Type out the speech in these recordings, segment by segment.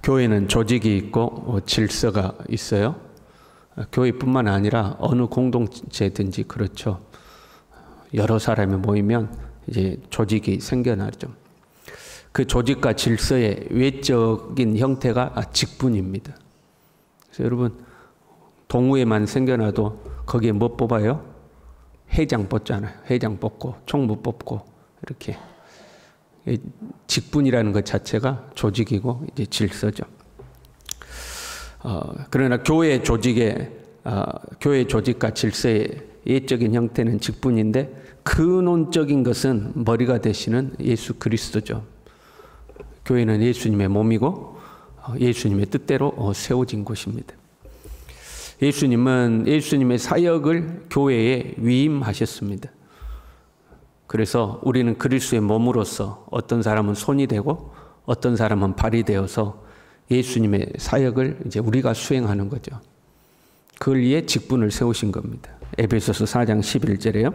교회는 조직이 있고 질서가 있어요. 교회뿐만 아니라 어느 공동체든지 그렇죠. 여러 사람이 모이면 이제 조직이 생겨나죠. 그 조직과 질서의 외적인 형태가 직분입니다. 그래서 여러분 동호회만 생겨나도 거기에 뭐 뽑아요? 회장 뽑잖아요. 회장 뽑고 총무 뽑고 이렇게. 직분이라는 것 자체가 조직이고 이제 질서죠. 그러나 교회 조직과 질서의 예적인 형태는 직분인데 근원적인 것은 머리가 되시는 예수 그리스도죠. 교회는 예수님의 몸이고 예수님의 뜻대로 세워진 곳입니다. 예수님은 예수님의 사역을 교회에 위임하셨습니다. 그래서 우리는 그리스도의 몸으로서 어떤 사람은 손이 되고 어떤 사람은 발이 되어서 예수님의 사역을 이제 우리가 수행하는 거죠. 그걸 위해 직분을 세우신 겁니다. 에베소서 4장 11절에요.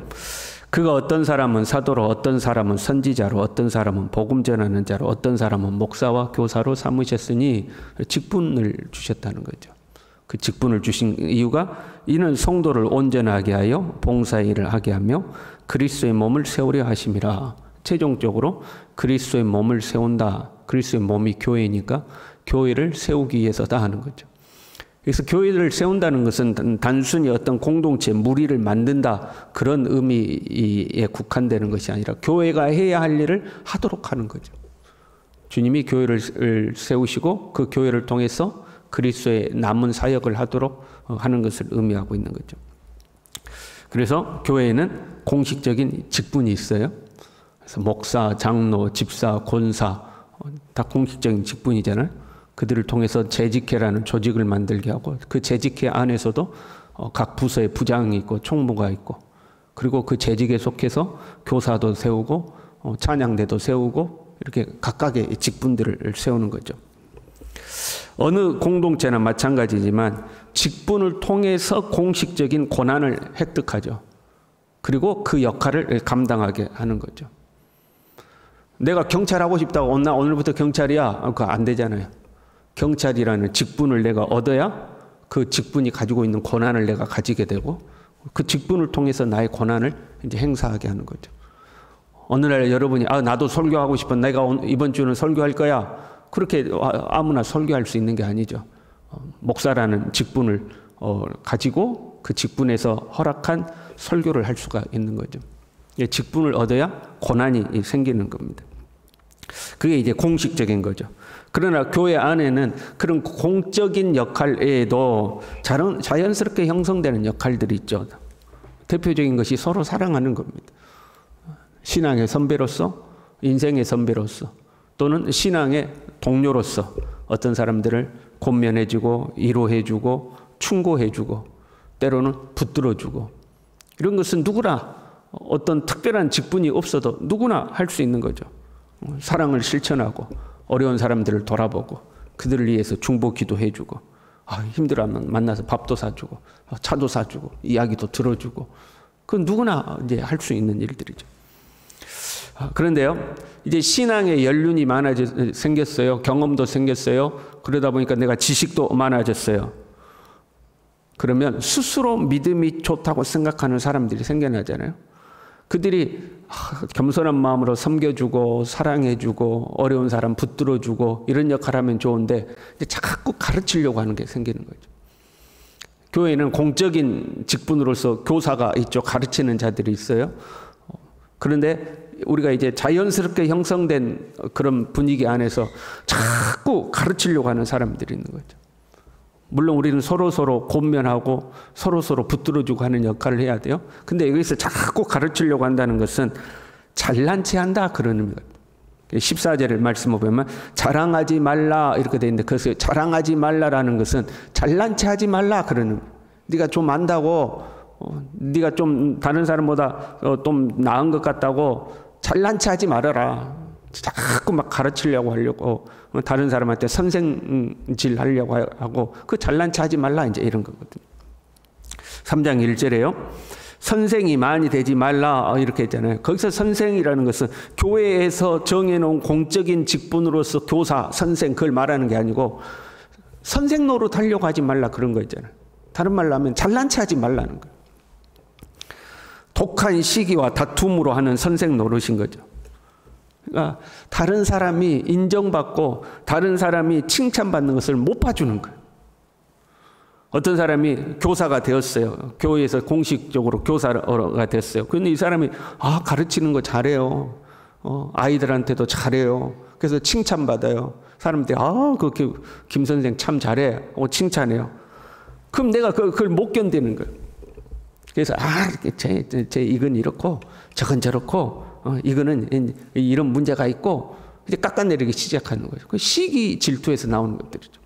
그가 어떤 사람은 사도로, 어떤 사람은 선지자로, 어떤 사람은 복음 전하는 자로, 어떤 사람은 목사와 교사로 삼으셨으니 직분을 주셨다는 거죠. 그 직분을 주신 이유가 이는 성도를 온전하게 하여 봉사의 일을 하게 하며 그리스도의 몸을 세우려 하심이라. 최종적으로 그리스도의 몸을 세운다. 그리스도의 몸이 교회니까 교회를 세우기 위해서다 하는 거죠. 그래서 교회를 세운다는 것은 단순히 어떤 공동체, 무리를 만든다 그런 의미에 국한되는 것이 아니라 교회가 해야 할 일을 하도록 하는 거죠. 주님이 교회를 세우시고 그 교회를 통해서 그리스도의 남은 사역을 하도록 하는 것을 의미하고 있는 거죠. 그래서 교회에는 공식적인 직분이 있어요. 그래서 목사, 장로, 집사, 권사 다 공식적인 직분이잖아요. 그들을 통해서 재직회라는 조직을 만들게 하고 그 재직회 안에서도 각 부서에 부장이 있고 총무가 있고 그리고 그 재직에 속해서 교사도 세우고 찬양대도 세우고 이렇게 각각의 직분들을 세우는 거죠. 어느 공동체나 마찬가지지만 직분을 통해서 공식적인 권한을 획득하죠. 그리고 그 역할을 감당하게 하는 거죠. 내가 경찰하고 싶다고 나 오늘부터 경찰이야. 그거 안 되잖아요. 경찰이라는 직분을 내가 얻어야 그 직분이 가지고 있는 권한을 내가 가지게 되고 그 직분을 통해서 나의 권한을 이제 행사하게 하는 거죠. 어느 날 여러분이 나도 설교하고 싶어. 내가 이번 주는 설교할 거야. 그렇게 아무나 설교할 수 있는 게 아니죠. 목사라는 직분을 가지고 그 직분에서 허락한 설교를 할 수가 있는 거죠. 직분을 얻어야 권한이 생기는 겁니다. 그게 이제 공식적인 거죠. 그러나 교회 안에는 그런 공적인 역할 외에도 자연스럽게 형성되는 역할들이 있죠. 대표적인 것이 서로 사랑하는 겁니다. 신앙의 선배로서, 인생의 선배로서, 또는 신앙의 동료로서 어떤 사람들을 권면해주고 위로해주고 충고해주고 때로는 붙들어주고 이런 것은 누구나 어떤 특별한 직분이 없어도 누구나 할 수 있는 거죠. 사랑을 실천하고 어려운 사람들을 돌아보고 그들을 위해서 중보기도 해주고 힘들어하면 만나서 밥도 사주고 차도 사주고 이야기도 들어주고 그건 누구나 이제 할 수 있는 일들이죠. 그런데요, 이제 신앙의 연륜이 생겼어요. 경험도 생겼어요. 그러다 보니까 내가 지식도 많아졌어요. 그러면 스스로 믿음이 좋다고 생각하는 사람들이 생겨나잖아요. 그들이 겸손한 마음으로 섬겨주고 사랑해주고 어려운 사람 붙들어주고 이런 역할을 하면 좋은데 이제 자꾸 가르치려고 하는 게 생기는 거죠. 교회는 공적인 직분으로서 교사가 있죠. 가르치는 자들이 있어요. 그런데 우리가 이제 자연스럽게 형성된 그런 분위기 안에서 자꾸 가르치려고 하는 사람들이 있는 거죠. 물론 우리는 서로서로 권면하고 서로서로 붙들어주고 하는 역할을 해야 돼요. 근데 여기서 자꾸 가르치려고 한다는 것은 잘난 체 한다 그런 의미가 14절의 말씀을 보면 자랑하지 말라 이렇게 되어 있는데 그래서 자랑하지 말라라는 것은 잘난 체 하지 말라 그런 의미. 네가 좀 안다고 네가 좀 다른 사람보다 좀 나은 것 같다고 잘난 체 하지 말아라. 자꾸 막 가르치려고 하려고 다른 사람한테 선생질 하려고 하고 그 잘난 체 하지 말라 이제 이런 거거든요. 3장 1절에요. 선생이 많이 되지 말라 이렇게 했잖아요. 거기서 선생이라는 것은 교회에서 정해놓은 공적인 직분으로서 교사, 선생 그걸 말하는 게 아니고 선생 노릇 하려고 하지 말라 그런 거 있잖아요. 다른 말로 하면 잘난 체 하지 말라는 거예요. 독한 시기와 다툼으로 하는 선생 노릇인 거죠. 그러니까 다른 사람이 인정받고 다른 사람이 칭찬받는 것을 못 봐주는 거예요. 어떤 사람이 교사가 되었어요. 교회에서 공식적으로 교사가 됐어요. 그런데 이 사람이 가르치는 거 잘해요. 아이들한테도 잘해요. 그래서 칭찬받아요. 사람들이 김 선생 참 잘해. 칭찬해요. 그럼 내가 그걸 못 견디는 거예요. 그래서 쟤 이건 이렇고 저건 저렇고 이거는 이런 문제가 있고 이제 깎아내리기 시작하는 거죠. 그 시기 질투에서 나오는 것들이죠.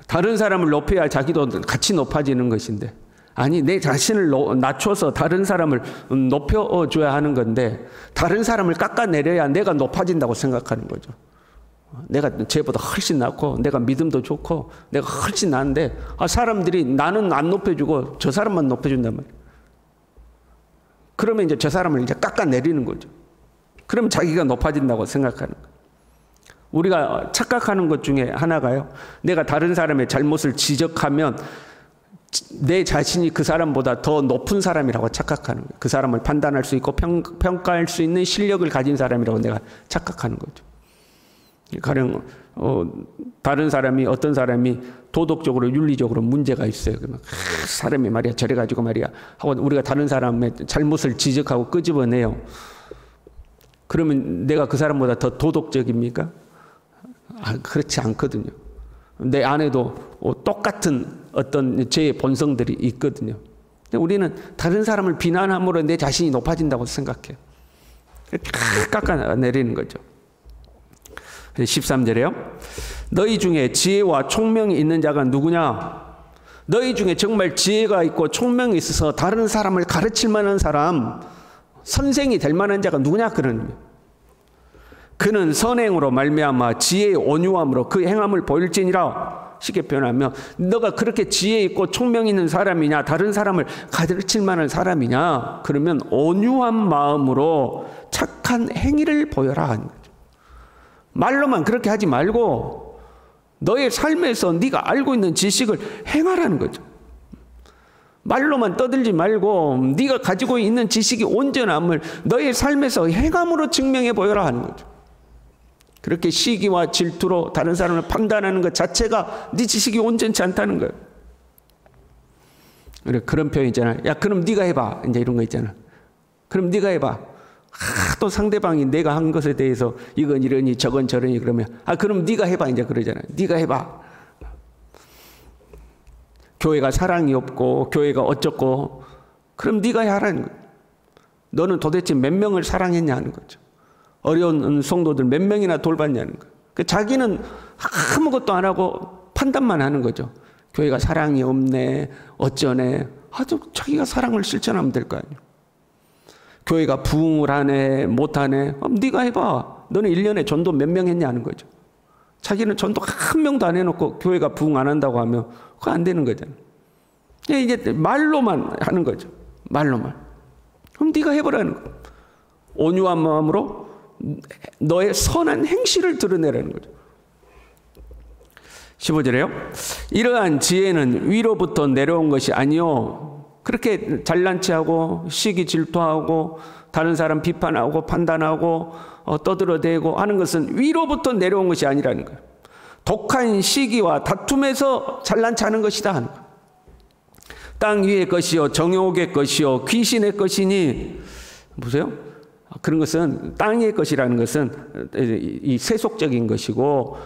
다른 사람을 높여야 자기도 같이 높아지는 것인데 아니 내 자신을 낮춰서 다른 사람을 높여줘야 하는 건데 다른 사람을 깎아내려야 내가 높아진다고 생각하는 거죠. 내가 쟤보다 훨씬 낫고 내가 믿음도 좋고 내가 훨씬 나은데 사람들이 나는 안 높여주고 저 사람만 높여준단 말이에요. 그러면 이제 저 사람을 이제 깎아내리는 거죠. 그러면 자기가 높아진다고 생각하는 거예요. 우리가 착각하는 것 중에 하나가요. 내가 다른 사람의 잘못을 지적하면 내 자신이 그 사람보다 더 높은 사람이라고 착각하는 거예요. 그 사람을 판단할 수 있고 평가할 수 있는 실력을 가진 사람이라고 내가 착각하는 거죠. 가령 다른 사람이 어떤 사람이 도덕적으로 윤리적으로 문제가 있어요. 그러면 사람이 말이야 저래 가지고 말이야 하고 우리가 다른 사람의 잘못을 지적하고 끄집어내요. 그러면 내가 그 사람보다 더 도덕적입니까? 그렇지 않거든요. 내 안에도 똑같은 어떤 죄의 본성들이 있거든요. 우리는 다른 사람을 비난함으로 내 자신이 높아진다고 생각해요. 깎아내리는 거죠. 13절에요. 너희 중에 지혜와 총명이 있는 자가 누구냐? 너희 중에 정말 지혜가 있고 총명이 있어서 다른 사람을 가르칠 만한 사람, 선생이 될 만한 자가 누구냐? 그러는 거예요. 그는 선행으로 말미암아 지혜의 온유함으로 그 행함을 보일지니라. 쉽게 표현하면 너가 그렇게 지혜 있고 총명 있는 사람이냐, 다른 사람을 가르칠 만한 사람이냐, 그러면 온유한 마음으로 착한 행위를 보여라 하는 거죠. 말로만 그렇게 하지 말고 너의 삶에서 네가 알고 있는 지식을 행하라는 거죠. 말로만 떠들지 말고 네가 가지고 있는 지식이 온전함을 너의 삶에서 행함으로 증명해 보여라 하는 거죠. 그렇게 시기와 질투로 다른 사람을 판단하는 것 자체가 네 지식이 온전치 않다는 거예요. 그런 표현 있잖아요. 야 그럼 네가 해봐. 이제 이런 거 있잖아. 그럼 네가 해봐. 또 상대방이 내가 한 것에 대해서 이건 이러니 저건 저러니 그러면 그럼 네가 해봐 이제 그러잖아요. 네가 해봐. 교회가 사랑이 없고 교회가 어쩌고 그럼 네가 해야 하라는 거예요. 너는 도대체 몇 명을 사랑했냐 하는 거죠. 어려운 성도들 몇 명이나 돌봤냐는 거예요. 자기는 아무것도 안 하고 판단만 하는 거죠. 교회가 사랑이 없네 어쩌네. 자기가 사랑을 실천하면 될 거 아니에요. 교회가 부흥을 하네 못하네. 네가 해봐. 너는 1년에 전도 몇 명 했냐 하는 거죠. 자기는 전도 한 명도 안 해놓고 교회가 부흥 안 한다고 하면 그거 안 되는 거잖아요. 이제 말로만 하는 거죠. 말로만. 그럼 네가 해보라는 거예요. 온유한 마음으로 너의 선한 행실을 드러내라는 거죠. 15절에요. 이러한 지혜는 위로부터 내려온 것이 아니요. 그렇게 잘난 체하고 시기 질투하고 다른 사람 비판하고 판단하고 떠들어대고 하는 것은 위로부터 내려온 것이 아니라는 거예요. 독한 시기와 다툼에서 잘난 체하는 것이다 하는 거예요. 땅 위의 것이요 정욕의 것이요 귀신의 것이니 보세요. 그런 것은 땅의 것이라는 것은 이 세속적인 것이고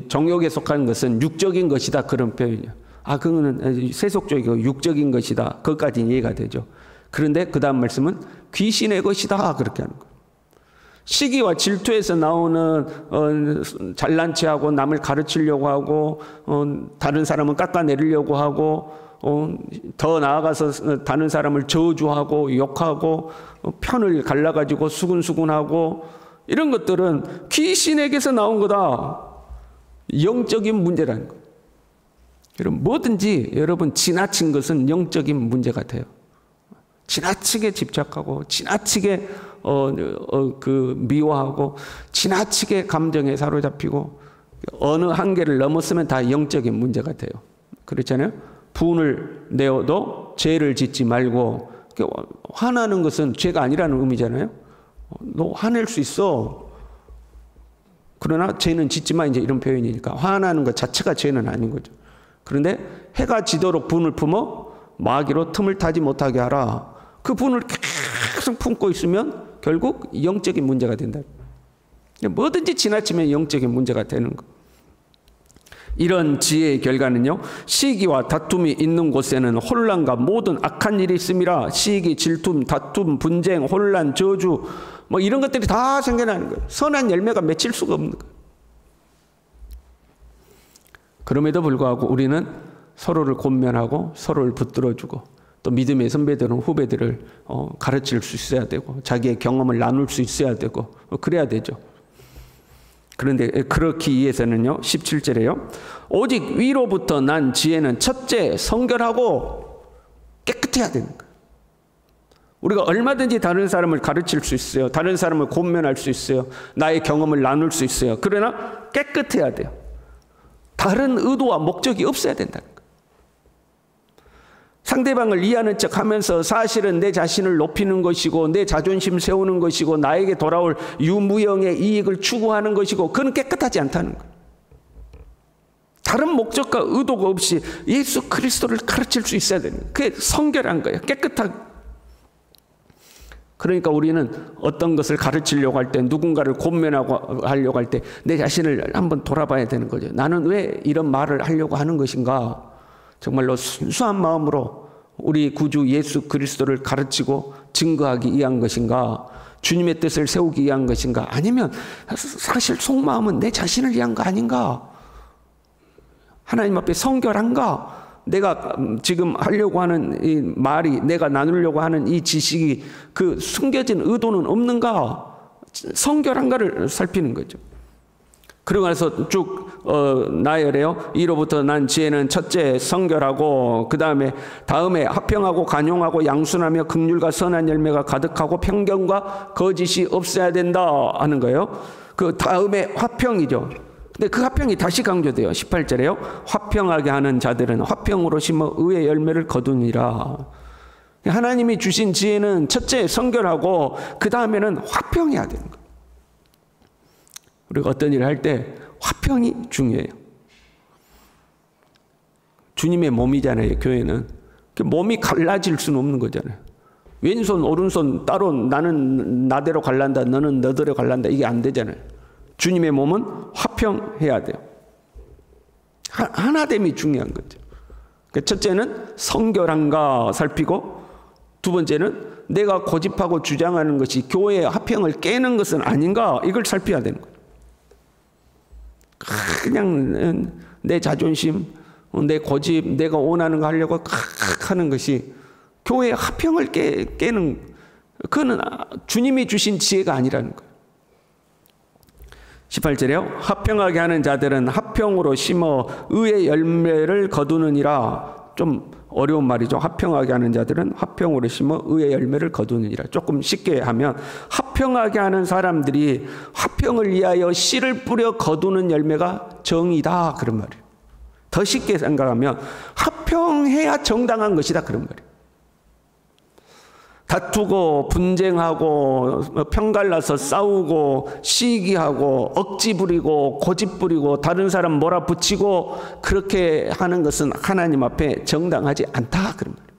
정욕에 속한 것은 육적인 것이다 그런 표현이에요. 그거는 세속적이고 육적인 것이다. 그것까지는 이해가 되죠. 그런데 그 다음 말씀은 귀신의 것이다 그렇게 하는 거예요. 시기와 질투에서 나오는 잘난 체하고 남을 가르치려고 하고 다른 사람은 깎아내리려고 하고 더 나아가서 다른 사람을 저주하고 욕하고 편을 갈라가지고 수군수군하고 이런 것들은 귀신에게서 나온 거다. 영적인 문제라는 거예요. 여러분 뭐든지 여러분 지나친 것은 영적인 문제 같아요. 지나치게 집착하고 지나치게 미워하고 지나치게 감정에 사로잡히고 어느 한계를 넘었으면 다 영적인 문제가 돼요. 그렇잖아요. 분을 내어도 죄를 짓지 말고, 화나는 것은 죄가 아니라는 의미잖아요. 너 화낼 수 있어. 그러나 죄는 짓지 마, 이제 이런 표현이니까 화나는 것 자체가 죄는 아닌 거죠. 그런데 해가 지도록 분을 품어 마귀로 틈을 타지 못하게 하라. 그 분을 계속 품고 있으면 결국 영적인 문제가 된다. 뭐든지 지나치면 영적인 문제가 되는 거. 이런 지혜의 결과는요, 시기와 다툼이 있는 곳에는 혼란과 모든 악한 일이 있음이라. 시기, 질투, 다툼, 분쟁, 혼란, 저주, 뭐 이런 것들이 다 생겨나는 거예요. 선한 열매가 맺힐 수가 없는 거예요. 그럼에도 불구하고 우리는 서로를 권면하고 서로를 붙들어주고, 또 믿음의 선배들은 후배들을 가르칠 수 있어야 되고, 자기의 경험을 나눌 수 있어야 되고, 그래야 되죠. 그런데 그렇기 위해서는요, 17절에요. 오직 위로부터 난 지혜는 첫째 성결하고 깨끗해야 되는 거예요. 우리가 얼마든지 다른 사람을 가르칠 수 있어요. 다른 사람을 권면할 수 있어요. 나의 경험을 나눌 수 있어요. 그러나 깨끗해야 돼요. 다른 의도와 목적이 없어야 된다는 거예요. 상대방을 이해하는 척 하면서 사실은 내 자신을 높이는 것이고 내 자존심 세우는 것이고 나에게 돌아올 유무형의 이익을 추구하는 것이고, 그건 깨끗하지 않다는 거예요. 다른 목적과 의도가 없이 예수 그리스도를 가르칠 수 있어야 되는 거예요. 그게 성결한 거예요. 깨끗한. 그러니까 우리는 어떤 것을 가르치려고 할 때, 누군가를 권면하고 하려고 할 때 내 자신을 한번 돌아봐야 되는 거죠. 나는 왜 이런 말을 하려고 하는 것인가? 정말로 순수한 마음으로 우리 구주 예수 그리스도를 가르치고 증거하기 위한 것인가? 주님의 뜻을 세우기 위한 것인가? 아니면 사실 속마음은 내 자신을 위한 거 아닌가? 하나님 앞에 성결한가? 내가 지금 하려고 하는 이 말이, 내가 나누려고 하는 이 지식이 그 숨겨진 의도는 없는가? 성결한가를 살피는 거죠. 그러고 나서 쭉 나열해요. 이로부터 난 지혜는 첫째 성결하고, 그 다음에 화평하고 간용하고 양순하며 긍휼과 선한 열매가 가득하고 편견과 거짓이 없어야 된다 하는 거예요. 그 다음에 화평이죠. 근데 그 화평이 다시 강조돼요. 18절에요. 화평하게 하는 자들은 화평으로 심어 의의 열매를 거두니라. 하나님이 주신 지혜는 첫째 성결하고 그 다음에는 화평해야 되는 거예요. 우리가 어떤 일을 할 때 화평이 중요해요. 주님의 몸이잖아요, 교회는. 몸이 갈라질 수는 없는 거잖아요. 왼손, 오른손 따로 나는 나대로 갈란다, 너는 너대로 갈란다, 이게 안 되잖아요. 주님의 몸은 화평해야 돼요. 하나됨이 중요한 거죠. 첫째는 성결한가 살피고, 두 번째는 내가 고집하고 주장하는 것이 교회의 화평을 깨는 것은 아닌가, 이걸 살펴야 되는 거예요. 그냥 내 자존심, 내 고집, 내가 원하는 거 하려고 하는 것이 교회의 화평을 깨는, 그거는 주님이 주신 지혜가 아니라는 거예요. 18절에요. 화평하게 하는 자들은 화평으로 심어 의의 열매를 거두느니라. 좀 어려운 말이죠. 화평하게 하는 자들은 화평으로 심어 의의 열매를 거두느니라. 조금 쉽게 하면 화평하게 하는 사람들이 화평을 위하여 씨를 뿌려 거두는 열매가 정의다, 그런 말이에요. 더 쉽게 생각하면 화평해야 정당한 것이다, 그런 말이에요. 다투고 분쟁하고 편갈라서 싸우고 시기하고 억지 부리고 고집 부리고 다른 사람 몰아붙이고 그렇게 하는 것은 하나님 앞에 정당하지 않다, 그런 말이에요.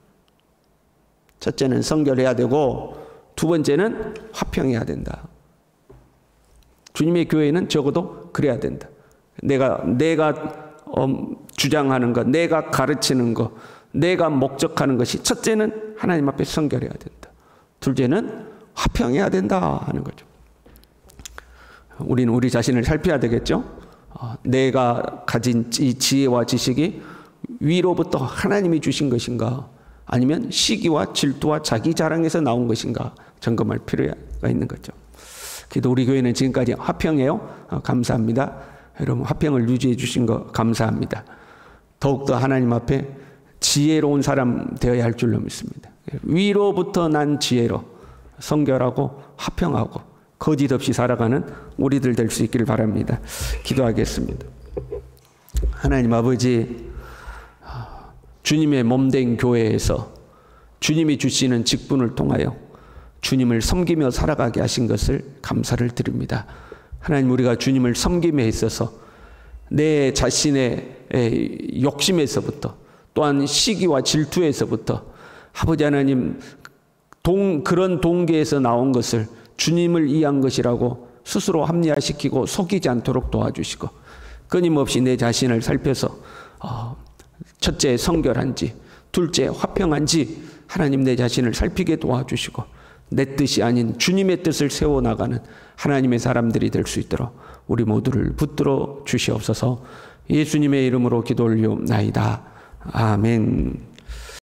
첫째는 성결해야 되고, 두 번째는 화평해야 된다. 주님의 교회는 적어도 그래야 된다. 내가 주장하는 것, 내가 가르치는 것, 내가 목적하는 것이 첫째는 하나님 앞에 성결해야 된다. 둘째는 화평해야 된다 하는 거죠. 우리는 우리 자신을 살펴야 되겠죠. 내가 가진 이 지혜와 지식이 위로부터 하나님이 주신 것인가, 아니면 시기와 질투와 자기 자랑에서 나온 것인가 점검할 필요가 있는 거죠. 그래도 우리 교회는 지금까지 화평해요. 감사합니다. 여러분, 화평을 유지해 주신 거 감사합니다. 더욱더 하나님 앞에 지혜로운 사람 되어야 할 줄로 믿습니다. 위로부터 난 지혜로 성결하고 화평하고 거짓 없이 살아가는 우리들 될 수 있기를 바랍니다. 기도하겠습니다. 하나님 아버지, 주님의 몸된 교회에서 주님이 주시는 직분을 통하여 주님을 섬기며 살아가게 하신 것을 감사를 드립니다. 하나님, 우리가 주님을 섬김에 있어서 내 자신의 욕심에서부터 또한 시기와 질투에서부터 아버지 하나님 그런 동기에서 나온 것을 주님을 위한 것이라고 스스로 합리화시키고 속이지 않도록 도와주시고, 끊임없이 내 자신을 살펴서 첫째 성결한지 둘째 화평한지 하나님 내 자신을 살피게 도와주시고, 내 뜻이 아닌 주님의 뜻을 세워나가는 하나님의 사람들이 될 수 있도록 우리 모두를 붙들어 주시옵소서. 예수님의 이름으로 기도 올리옵나이다. 아멘.